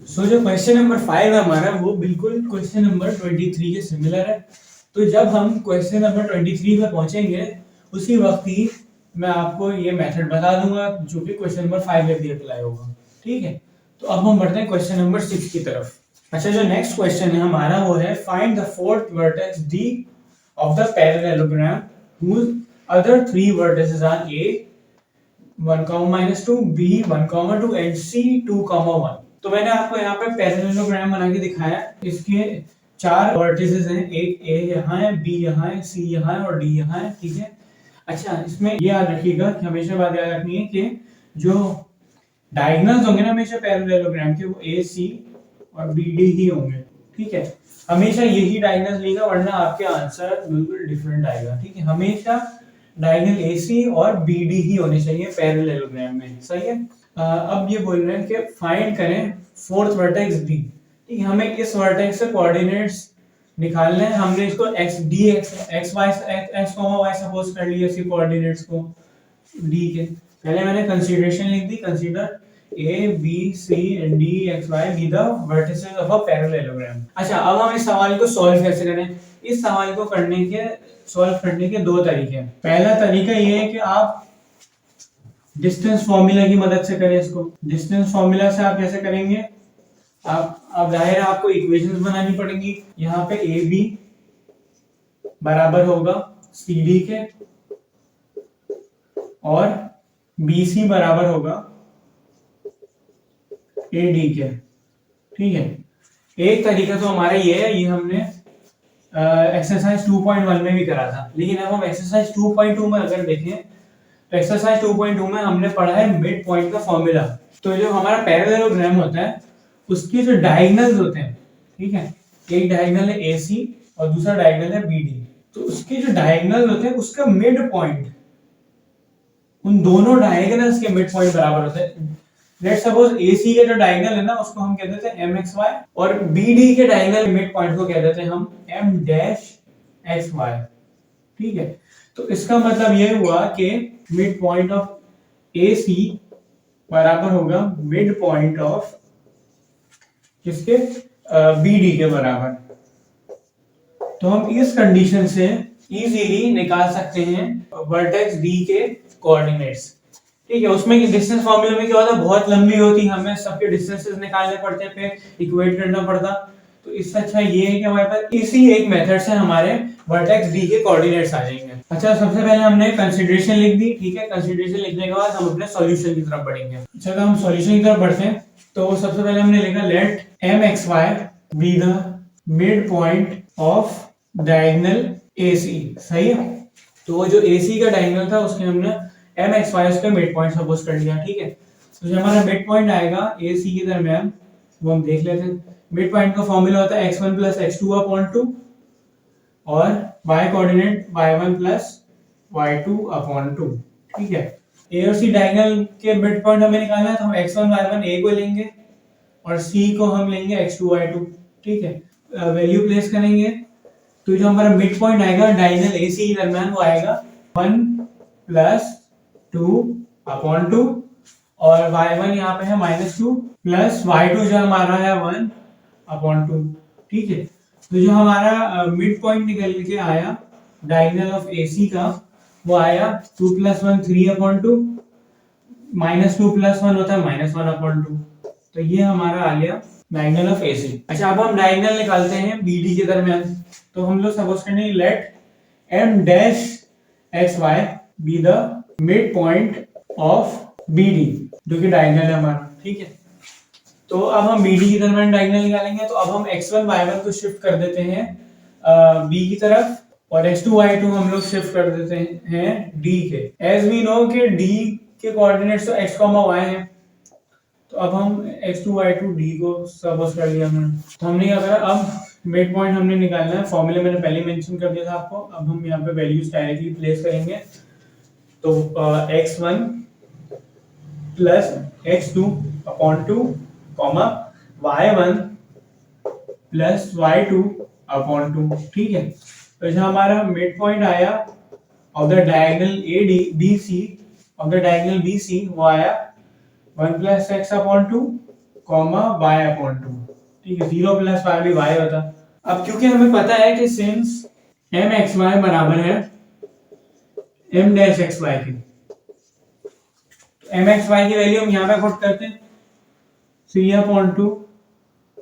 जो question number 5 है हमारा, वो बिल्कुल क्वेश्चन नंबर 23 के सिमिलर है। तो जब हम क्वेश्चन नंबर 23 पे पहुंचेंगे, उसी वक्त ही मैं आपको ये मेथड बता दूंगा जो कि क्वेश्चन नंबर 5 में भी अप्लाई होगा। ठीक है, तो अब हम बढ़ते हैं क्वेश्चन नंबर 6 की तरफ। अच्छा, जो नेक्स्ट क्वेश्चन है हमारा वो है find the fourth vertex D of the parallelogram whose other three vertices are A 1, -2, B 1, 2 and C 2, 1। तो मैंने आपको यहाँ पे पैरेललोग्राम बना के दिखाया। इसके 4 वर्टिसेस हैं, एक ए यहाँ है, बी यहाँ है, सी यहाँ है और डी यहाँ है। ठीक है। अच्छा, इसमें ये याद रखिएगा कि हमेशा बात याद रखनी है कि जो डायगोनल्स होंगे ना हमेशा पैरेललोग्राम के, वो ए सी और बी डी ही होंगे। ठीक है, हमेशा यही डायगोनल्स लेगा, वरना आपके आंसर बिल्कुल डिफरेंट आएगा। ठीक है, हमेशा डायगोनल ए सी और बी डी ही होने चाहिए पैरेललोग्राम में। सही है। अब ये बोल रहे हैं कि फाइंड करें फोर्थ वर्टेक्स डी। ठीक है, हमें इस वर्टेक्स से कोऑर्डिनेट्स निकालने हैं। हमने इसको x d x y x comma y suppose कर लिया इसके कोऑर्डिनेट्स को डी के। पहले मैंने कंसीडरेशन लिख दी, consider A B C and D x Y B the vertices of a parallelogram. अच्छा, अब हम इस सवाल को सॉल्व कैसे करें? इस सवाल को सॉल्व करने के दो तरीके हैं। पहला तरीका ये है कि आप डिस्टेंस फॉर्मूला की मदद से करें इसको। डिस्टेंस फॉर्मूला से आप कैसे करेंगे? आप जाहिर है आपको इक्वेशंस बनानी पड़ेंगी। यहाँ पे ए बी बराबर होगा सी डी के और बी सी बराबर होगा ए डी के। ठीक है, एक तरीका तो हमारा ये है, ये हमने एक्सरसाइज 2.1 में भी करा था। लेकिन अब हम एक्सरसाइज 2.2 में अगर देखें तो एक्सरसाइज 2.2 में हमने पढ़ा है मिड पॉइंट का फॉर्मूला। तो जो हमारा पैरेललोग्राम होता है उसके जो डायगोनल्स होते हैं, ठीक है, एक डायगोनल है AC और दूसरा डायगोनल है BD। तो उसके जो डायगोनल होते हैं उसका मिड पॉइंट उन दोनों डायगोनल्स के मिड पॉइंट बराबर होते हैं। लेट्स सपोज AC के जो डायगोनल है ना उसको हम कह देते हैं MXY और BD के डायगोनल मिड पॉइंट को कह देते हैं हम M-XY। ठीक है, तो इसका मतलब ये हुआ कि मिड पॉइंट ऑफ AC बराबर होगा मिड पॉइंट ऑफ किसके? BD के बराबर। तो हम इस कंडीशन से इजीली निकाल सकते हैं वर्टेक्स D के कोऑर्डिनेट्स। ठीक है, उसमें की डिस्टेंस फॉर्मूला में क्या होता है, बहुत लंबी होती, हमें सबके डिस्टेंसेस निकालने पड़ते हैं, फिर इक्वेट करना पड़ता। तो इससे अच्छा ये है कि हमारे पास इसी एक मेथड से हमारे वर्टेक्स D के कोऑर्डिनेट्स आ जाएंगे। अच्छा, सबसे पहले हमने कंसीडरेशन लिख दी। ठीक है, कंसीडरेशन लिखने के बाद हम अपने सॉल्यूशन की तरफ बढ़ेंगे। अच्छा, तो हम सॉल्यूशन की तरफ बढ़ते हैं। तो सबसे पहले हमने लिखा let MXY be the mid point of diagonal AC। सही है, तो वो जो AC का डायगोनल था उसके हमने MXY उसका मिड पॉइंट सपोज कर लिया। ठीक है, तो जो हमारा मिड पॉइंट आएगा AC के दरमियान वो हम देख लेते हैं। मिड पॉइंट का फॉर्मूला होता है x1 + x2/2 और y कोऑर्डिनेट y1 + y2/2। ठीक है, A और C डायगोनल के मिड पॉइंट हमें निकालना है, तो हम x1 y1 A को लेंगे और C को हम लेंगे x2 y2। ठीक है, वैल्यू प्लेस करेंगे तो जो हमारा मिड पॉइंट आएगा डायगोनल AC के दरमियान वो आएगा 1 + 2/2 और y1 यहाँ पे है -2 प्लस y2 जो हमारा है 1/2। ठीक है, तो जो हमारा मिड पॉइंट निकल के आया डायगोनल ऑफ AC का वो आया 2 + 1 3/2 -2 + 1 होता है -1/2। तो ये हमारा आ गया डायगोनल ऑफ AC। अच्छा, अब हम डायगोनल निकालते हैं BD के दरमियान। तो हम लोग सपोज करेंगे let M-XY be the mid point of BD जो कि डायगोनल है हमारा। ठीक है, तो अब हम BD की दरमियान डायगोनल निकालेंगे। तो अब हम x1 y1 को शिफ्ट कर देते हैं B की तरफ और x2 y2 हम लोग शिफ्ट कर देते हैं D के। एज वी नो कि D के कोऑर्डिनेट्स तो x, y हैं। तो अब हम x2 y2 D को सपोज कर लिया हमने। तो हमने क्या करा, अब मिड पॉइंट हमने निकालना है। फॉर्मूले मैंने पहले मेंशन कर दिया था आपको। अब हम यहाँ पे वैल्यूज डायरेक्टली प्लेस करेंगे। तो x1 + x2/2 y1 + y2/2। ठीक है, तो जो हमारा मिड पॉइंट आया ऑफ द डायगोनल BC वो आया 1 + x/2 comma y upon to. ठीक है, 0 प्लस वाई भी वाई होता। अब क्योंकि हमें पता है कि सिंस एम एक्स वाई बराबर है एम डैश एक्स वाई के, एम एक्स वाई की वैल्यू हम यहाँ पे पुट करते हैं 3/2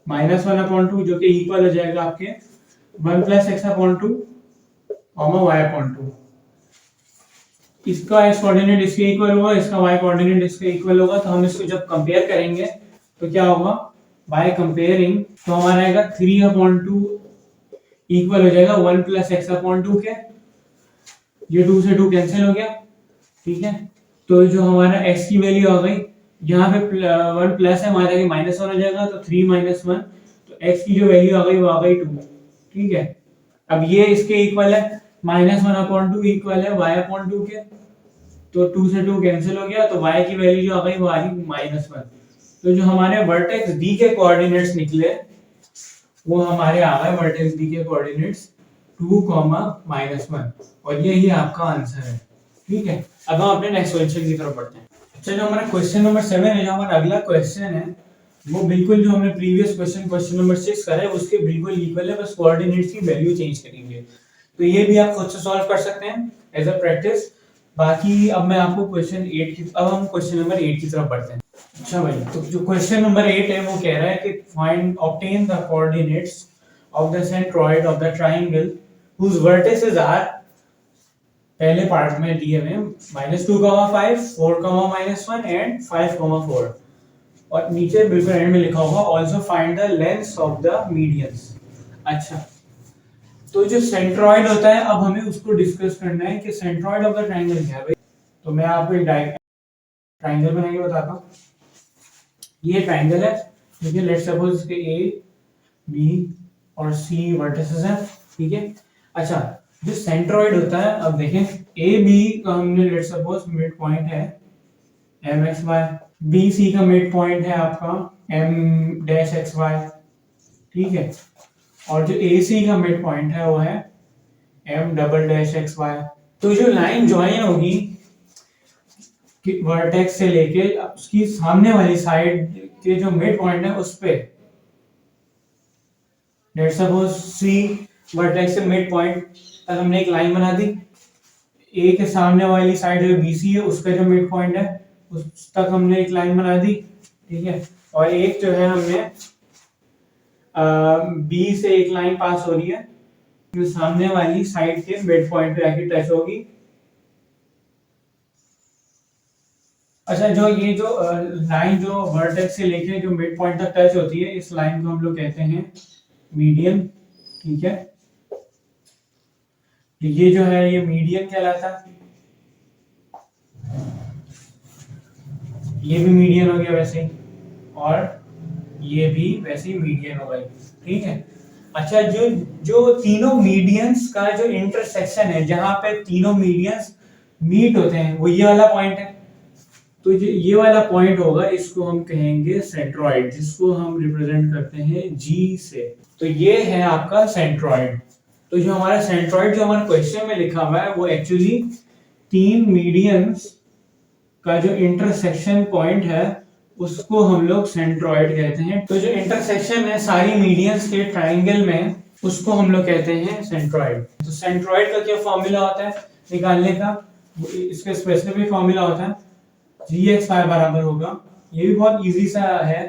माइनस 1/2 जो कि इक्वल हो जाएगा आपके 1 plus x upon two comma y upon two. इसका एक्स कोऑर्डिनेट इसके इक्वल होगा, इसका वाई कोऑर्डिनेट इसके इक्वल होगा, तो हम इसको जब कंपेयर करेंगे तो क्या होगा, बाय कंपेयरिंग तो हमारा आएगा 3/2 इक्वल हो जाएगा 1 प्लस एक्स अपॉन टू के, ये 2 से 2 कैंसिल हो गया। ठीक है, तो जो हमारा x की वैल्यू आ गई, यहाँ पे 1 प्लस है, हमारा जाके -1 हो जाएगा, तो 3 - 1, तो x की जो वैल्यू आ गई वो आ गई 2। ठीक है, अब ये इसके इक्वल है, -1/2 इक्वल है y/2 के, तो 2 से 2 कैंसिल हो गया, तो y की वैल्यू जो आ गई वो आ गई -1। तो जो हमारे वर्टेक्स d के कोऑर्डिनेट्स निकले वो हमारे आ गए वर्टेक्स d के कोऑर्डिनेट्स 2, -1, और यही आपका आंसर है। ठीक है, अब हम अपने नेक्स्ट क्वेश्चन की तरफ बढ़ते हैं। अच्छा, जो हमारा क्वेश्चन नंबर 7 है, जो हमारा अगला क्वेश्चन है वो बिल्कुल जो हमने प्रीवियस क्वेश्चन नंबर 6 करा है उसके बिल्कुल इक्वल है, बस कोऑर्डिनेट्स की वैल्यू चेंज करेंगे। तो ये भी आप खुद से सॉल्व कर सकते हैं एज अ प्रैक्टिस। बाकी अब मैं आपको अब हम क्वेश्चन नंबर 8 की तरफ बढ़ते हैं। अच्छा भाई, तो जो क्वेश्चन नंबर 8 है वो कह रहा है कि find obtain the coordinates of the centroid of the triangle whose vertices are, पहले पार्ट में दिए हुए -2, 5, 4, -1 एंड 5, 4, और नीचे बिल्कुल एंड में लिखा होगा also find the lengths of the medians. अच्छा, तो जो सेंट्रॉइड होता है अब हमें उसको डिस्कस करना है कि सेंट्रॉइड ऑफ द ट्रायंगल क्या है भाई। तो मैं आपको एक ट्रायंगल बना के बताता हूँ। ये ट्रायंगल है, ठीक है, लेट्स सपोज इसके ए बी और सी वर्टिसेस हैं। ठीक है, अच्छा, जो सेंट्रॉइड होता है, अब देखें ए बी का हमने लेट्स सपोज मिड पॉइंट है M X Y, B C का मिड पॉइंट है आपका एम डैश एक्स वाई। ठीक है, और जो ए सी का मिड पॉइंट है वो है M double dash X Y. तो जो लाइन ज्वाइन होगी वर्टेक्स से लेके उसकी सामने वाली साइड के जो मिड पॉइंट है उस पे, लेट्स सपोज सी वर्टेक्स से मिड पॉइंट तक हमने एक लाइन बना दी, ए के सामने वाली साइड जो बीसी है उसका जो मिड पॉइंट है उस तक हमने एक लाइन बना दी। ठीक है, और एक जो है हमने बी से एक लाइन पास हो रही है जो सामने वाली साइड के मिड पॉइंट पे आके टच होगी। अच्छा, जो ये जो लाइन जो वर्टेक्स से लेके जो मिड पॉइंट तक टच होती है, इस लाइन को हम लोग कहते हैं मीडियन। ठीक है, ये जो है ये मीडियन कहलाता है, ये भी मीडियन हो गया वैसे ही, और ये भी वैसे ही मीडियन हो गई। ठीक है, अच्छा, जो जो तीनों मीडियंस का जो इंटरसेक्शन है, जहां पे तीनों मीडियंस मीट होते हैं, वो ये वाला पॉइंट है। तो जो ये वाला पॉइंट होगा इसको हम कहेंगे सेंट्रॉइड, जिसको हम रिप्रेजेंट करते हैं जी से। तो ये है आपका सेंट्रॉइड। तो जो हमारा सेंट्रॉइड जो हमारे क्वेश्चन में लिखा हुआ है वो एक्चुअली तीन मीडियंस का जो इंटरसेक्शन पॉइंट है उसको हम लोग सेंट्रॉइड कहते हैं। तो जो इंटरसेक्शन है सारी मीडियंस के ट्रायंगल में उसको हम लोग कहते हैं सेंट्रॉइड। तो सेंट्रॉइड का क्या फॉर्मूला होता है निकालने का, इसका स्पेसिफिक फॉर्मूला होता है gx y बराबर होगा, ये भी बहुत इजी सा है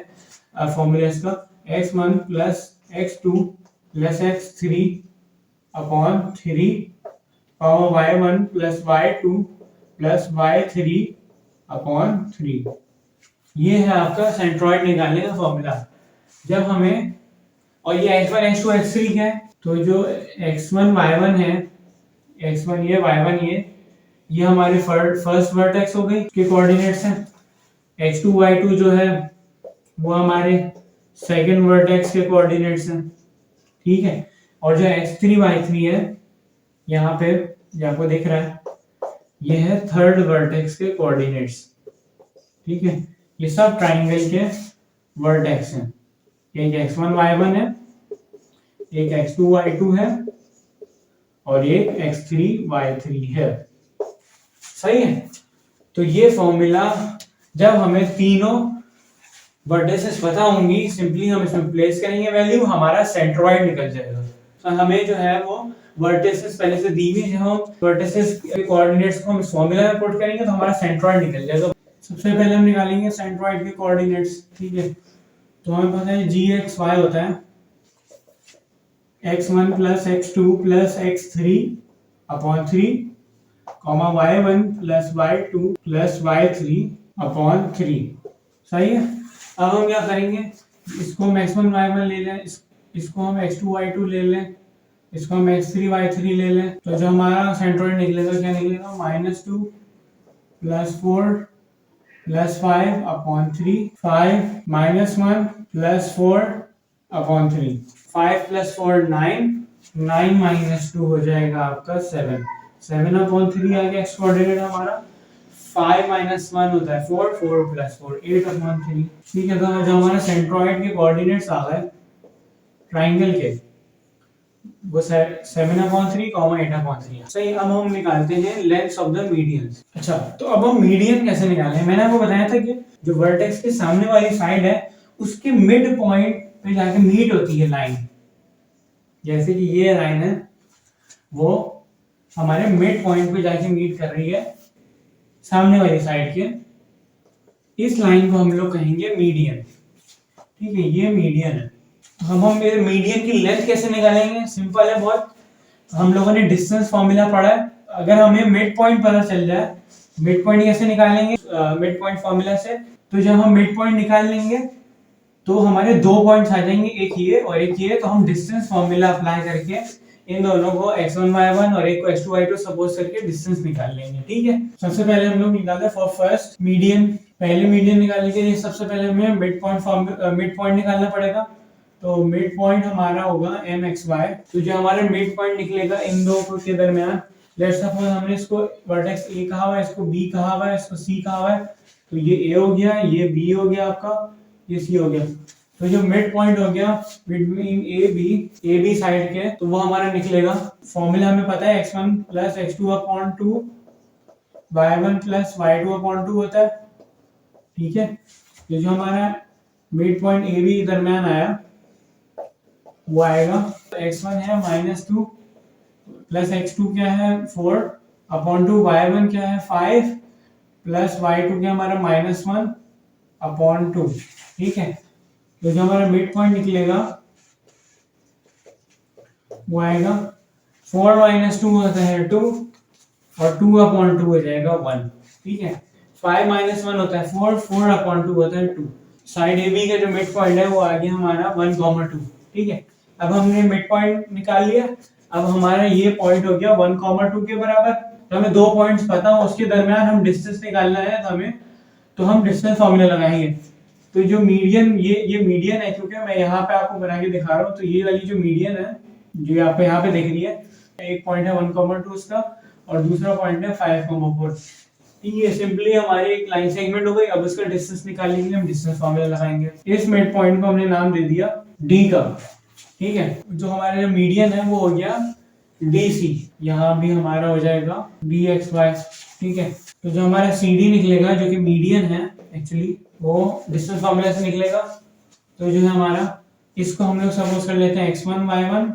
फॉर्मूला इसका, x1 plus x2 plus x3 upon 3 y1 plus y2 plus y3 upon 3। ये है आपका सेंट्रॉइड निकालने का फॉर्मूला। जब हमें, और ये x1 x2 x3 क्या है, तो जो x1 y1 है, x1 ये y1 ये हमारे फर्स्ट वर्टेक्स हो गई के कोऑर्डिनेट्स हैं, x2 y2 जो है वो हमारे सेकंड वर्टेक्स के कोऑर्डिनेट्स हैं। ठीक है, और जो x3 y3 है यहाँ पे जो आपको दिख रहा है ये है थर्ड वर्टेक्स के कोऑर्डिनेट्स। ठीक है, ये सब ट्रायंगल के वर्टेक्स हैं, एक x1 y1 है, एक x2 y2 है, और एक x3 y3 है। सही है, तो ये फॉर्मूला जब हमें तीनों वर्टिसेस पता होंगी, सिंपली हम इसमें प्लेस करेंगे वैल्यू, हमारा सेंट्रोइड निकल जाएगा। तो हमें जो है वो वर्टिसेस पहले से दी हुई, जब हम वर्टिसेस के कोऑर्डिनेट्स को हम इस फॉर्मूला में पुट करेंगे तो हमारा सेंट्रोइड निकल जाएगा। सबसे पहले हम निकालेंगे सेंट्रोइड के कोऑर्डिनेट्स, ठीक है। तो हमें पता है जी एक्स वाई होता है x1 plus x2 plus x3 upon 3 comma y1 plus y2 plus y3 upon 3। सही है। अब हम क्या करेंगे, इसको हम x1 y1 ले लें, इसको हम x2 y2 ले लें, इसको हम x3 y3 ले लें। तो जो हमारा सेंट्रोइड निकलेगा क्या निकलेगा, -2 plus 4 plus 5 upon 3, 5 -1 plus 4 upon 3, 5 plus 4 9, 9 minus 2 हो जाएगा आपका 7, 7 अपॉन 3 आ गया एक्स कोऑर्डिनेट हमारा। 5 माइनस 1 होता है 4, 4 प्लस 4 8 अपॉन 3। ठीक है, तो जो हमारा सेंट्रोइड के कोऑर्डिनेट्स आ गए ट्राइंगल के, वो 7 अपॉन 3 8 अपॉन 3। सही। अब हम निकालते हैं लेंथ ऑफ द मीडियंस। अच्छा, तो अब हम मीडियन कैसे निकालें। मैंने आपको बताया था कि जो वर्टेक्स के सामने वाली साइड है उसके मिड पॉइंट पे जाके मीट होती है लाइन, जैसे कि ये लाइन है वो हमारे मिड पॉइंट पे जाके मीट कर रही है सामने वाली साइड के, इस लाइन को हम लोग कहेंगे मीडियन। ठीक है, ये मीडियन है। हम मीडियन की लेंथ कैसे निकालेंगे, सिंपल है बहुत। हम लोगों ने डिस्टेंस फॉर्मूला पढ़ा है। अगर हमें मिड पॉइंट पता चल जाए, मिड पॉइंट कैसे निकालेंगे, मिड पॉइंट फॉर्मूला से। तो जब हम मिड पॉइंट निकाल लेंगे तो हमारे दो पॉइंट्स आ जाएंगे, एक ये और एक ये। तो हम डिस्टेंस फॉर्मूला अप्लाई करके इन दोनों को x1 y1 और एक को x2 y2 सपोज करके डिस्टेंस निकाल लेंगे। ठीक है, सबसे पहले हम लोग निकालते हैं फॉर फर्स्ट मीडियन। पहले मीडियन निकालने के लिए सबसे पहले हमें मिड पॉइंट निकालना पड़ेगा। तो मिड पॉइंट हमारा होगा mxy। तो जो हमारा मिड पॉइंट निकलेगा इन दो के दरमियान, लेट्स सपोज हमने इसको वर्टेक्स a कहा हुआ है, इसको b कहा हुआ है, इसको c कहा हुआ है। तो ये a हो गया, ये b हो गया आपका, ये c हो गया। तो जो मिड पॉइंट हो गया बिटवीन ए बी साइड के, तो वो हमारा निकलेगा। फॉर्मूला हमें पता है x1 plus x2 upon 2 y1 plus y2 upon 2 होता है। ठीक है, तो जो हमारा मिड पॉइंट ए बी दरमियान आया वो आएगा, तो x1 है -2 प्लस x2 क्या है 4 अपॉन 2, y1 क्या है 5 प्लस y2 क्या हमारा -1 अपॉन 2। ठीक है, तो जो हमारा मिड पॉइंट निकलेगा वो आएगा 4 माइनस 2 होता है 2 और 2 अपॉन 2 हो जाएगा 1। ठीक है, 5 माइनस 1 होता है 4, 4 अपॉन 2 होता है 2। साइड ए बी का जो मिड पॉइंट है वो आ गया हमारा 1, 2। ठीक है, अब हमने मिड पॉइंट निकाल लिया। अब हमारा ये पॉइंट हो गया 1, 2 के बराबर। तो हमें दो पॉइंट्स पता हो, उसके दरमियान हम डिस्टेंस निकालना है तो हम डिस्टेंस फॉर्मूला लगाएंगे। तो जो मीडियन, ये मीडियन है, क्योंकि मैं यहाँ पे आपको बना के दिखा रहा हूँ। तो ये वाली जो मीडियन है जो यहाँ पे दिख रही है, एक पॉइंट है 1, 2 उसका और दूसरा पॉइंट है 5, 4। ये सिंपली हमारी एक लाइन सेगमेंट हो गई। अब उसका डिस्टेंस निकालने के लिए हम डिस्टेंस फॉर्मूला लगाएंगे। इस मिड पॉइंट को हमने नाम दे दिया डी का। ठीक है, जो हमारा जो मीडियन है वो हो गया DC। यहाँ भी हमारा हो जाएगा DXY। ठीक है, तो जो हमारा CD निकलेगा जो कि मीडियन है एक्चुअली, वो डिस्टेंस फॉर्मूला से निकलेगा। तो जो है हमारा, इसको हम लोग सपोज कर लेते हैं x1 y1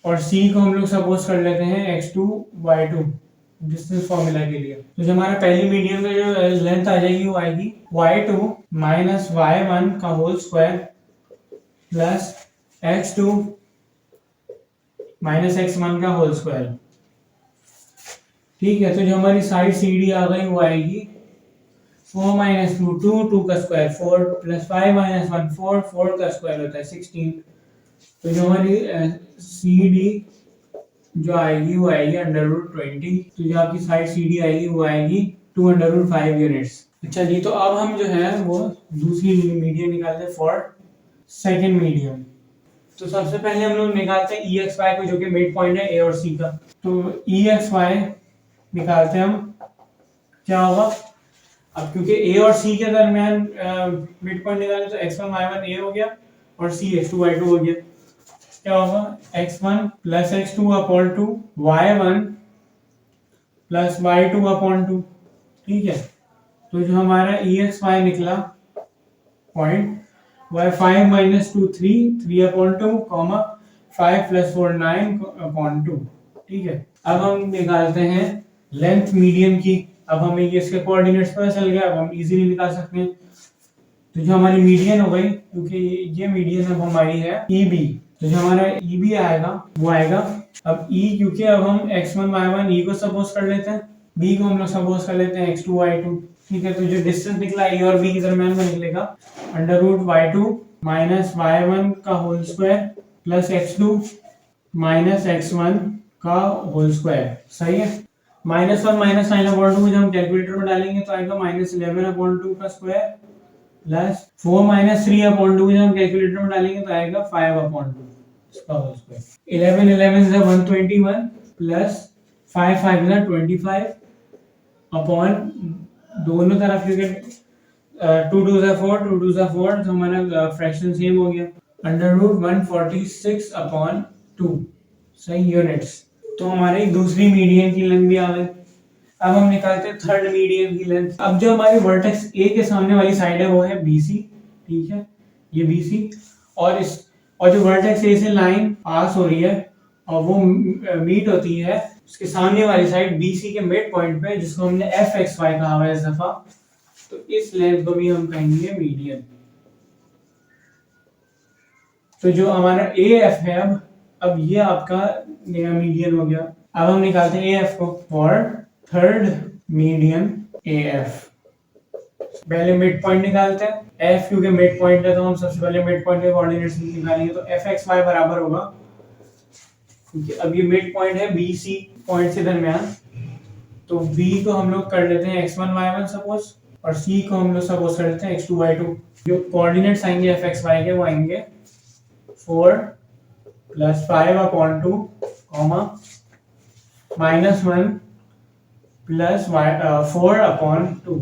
और C को हम लोग सपोज कर लेते हैं x2 y2 डिस्टेंस फॉर्मूला के लिए। तो जो हमारा पहली मीडियन का जो लेंथ आ जाएगी वो आएगी y2 माइनस y1 का whole square plus x2 minus x1 का होल स्क्वायर। ठीक है, तो जो हमारी साइड CD आ गई वो आएगी 4 माइनस 2, 2 का स्क्वायर 4 प्लस 5 माइनस 1 4, 4 का स्क्वायर होता है 16। तो जो हमारी CD जो आएगी वो आएगी √20। तो जो आपकी साइड CD आएगी वो आएगी 2√5 यूनिट्स। अच्छा जी, तो अब हम जो है वो दूसरी मीडियन निकालते हैं फॉर सेकेंड मीडियन। तो सबसे पहले हम लोग निकालते हैं EXY को, जो कि मिड पॉइंट है A और C का। तो EXY निकालते हैं हम, क्या होगा। अब क्योंकि A और C के दरमियान मिड पॉइंट निकाले, तो x1 y1 A हो गया और C x2 y2 हो गया। क्या होगा, x1 plus x2 upon 2 y1 plus y2 upon 2। ठीक है, तो जो हमारा EXY निकला point, y 5 minus 2 3 upon 2 comma 5 plus 4 9 upon 2। ठीक है, अब हम निकालते हैं लेंथ मीडियन की। अब हमें ये इसके कोऑर्डिनेट्स पता चल गया, अब हम इजीली निकाल सकते हैं। तो जो हमारी मीडियन हो गई, क्योंकि ये मीडियन अब हमारी है EB, तो जो हमारा EB आएगा वो आएगा, अब E क्योंकि अब हम x1 y1 E को सपोज कर लेते हैं, B को हम लोग सपोज कर लेते हैं x2 y2। ठीक है, तो जो डिस्टेंस निकला E और B के दरमियान में निकलेगा under root y2 minus y1 का whole square plus x2 minus x1 का होल स्क्वायर। सही है, माइनस 1 माइनस साइन अपॉन 2 जब हम कैलकुलेटर में डालेंगे तो आएगा माइनस 11 अपॉन 2 का स्क्वायर प्लस 4 माइनस 3 अपॉन 2 जब हम कैलकुलेटर में डालेंगे तो आएगा 5 अपॉन 2 इसका whole square. 11 11 is 121 plus 5 5 is 25 upon दोनों तरफ क्योंकि 2 2 is 4 2 2 is 4 तो हमारा फ्रैक्शन सेम हो गया अंडर रूट 146 अपॉन 2। सही यूनिट्स। तो हमारी दूसरी मीडियन की लेंथ भी आ गई। अब हम निकालते हैं थर्ड मीडियन की लेंथ। अब जो हमारी वर्टेक्स ए के सामने वाली साइड है वो है BC। ठीक है, ये BC और जो वर्टेक्स ए से लाइन पास हो रही है और वो मीट होती है उसके सामने वाली साइड BC के मिड पॉइंट पे, जिसको हमने FXY कहा हुआ है इस दफा, तो इस लेंथ को भी हम कहेंगे मीडियन। तो जो हमारा AF है अब ये आपका मीडियन हो गया। अब हम निकालते हैं AF को फॉर थर्ड मीडियन AF। पहले मिड पॉइंट निकालते हैं। F क्योंकि मिड पॉइंट है तो हम सबसे पहले मिड पॉइंट के कोऑर्डिनेट्स निकालेंगे, तो FXY बराबर होगा, क्योंकि अब ये मिड पॉइंट है BC पॉइंट के दरमियान, तो B को हम लोग कर लेते हैं x1 y1 सपोज और C को हम लोग सपोज कर लेते हैं x2 y2। जो कोऑर्डिनेट्स आएंगे FXY के वो आएंगे 4 plus 5 upon 2 comma minus 1 plus 4 upon 2।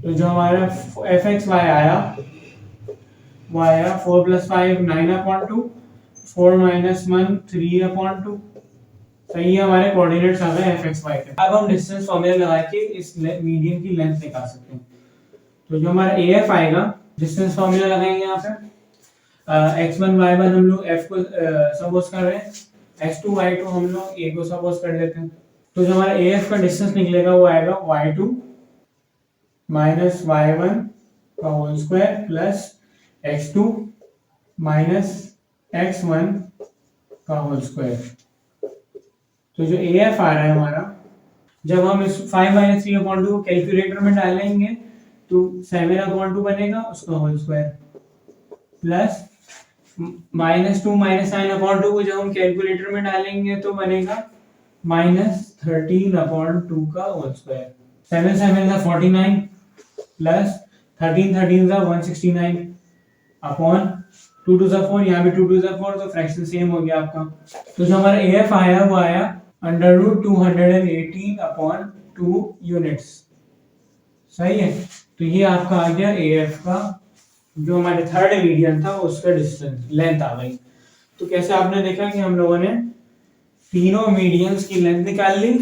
तो जो हमारा FXY आया वो आया 4 प्लस 5 9 अपॉन 2 4 माइनस 1 3 अपॉन 2। सही है, हमारे कोऑर्डिनेट्स आ गए FXY के। अब हम डिस्टेंस फॉर्मूला लगा के इस मीडियन की लेंथ निकाल सकते हैं। तो जो हमारा AF आएगा, डिस्टेंस फॉर्मूला लगाएंगे यहाँ पे, x1 y1 हम लोग f को सपोज कर रहे हैं, x2 y2 हम लोग a को सपोज कर लेते हैं। तो जो हमारा AF का डिस्टेंस निकलेगा वो आएगा y2 माइनस y1 का whole square plus x2 minus x1 का होल स्क्वायर। तो जो AF आ रहा है हमारा, जब हम इस 5 माइनस 3 अपॉन 2 को कैलकुलेटर में डालेंगे तो 7 अपॉन 2 बनेगा, उसका whole square plus minus 2 minus 9 upon 2 को जब हम कैलकुलेटर में डालेंगे तो बनेगा माइनस 13 अपॉन 2 का होल स्क्वायर। 7 7 का 49 प्लस 13 13 का 169 अपॉन 2 2 का 4, यहाँ भी 2 2 का 4, तो फ्रैक्शन सेम हो गया आपका। तो जो हमारा AF आया वो आया अंडर रूट 218 अपॉन 2 यूनिट्स। सही है, तो ये आपका आ गया AF का जो हमारे थर्ड मीडियन था उसका डिस्टेंस लेंथ आ गई। तो कैसे आपने देखा कि हम लोगों ने तीनों मीडियंस की लेंथ निकाल ली।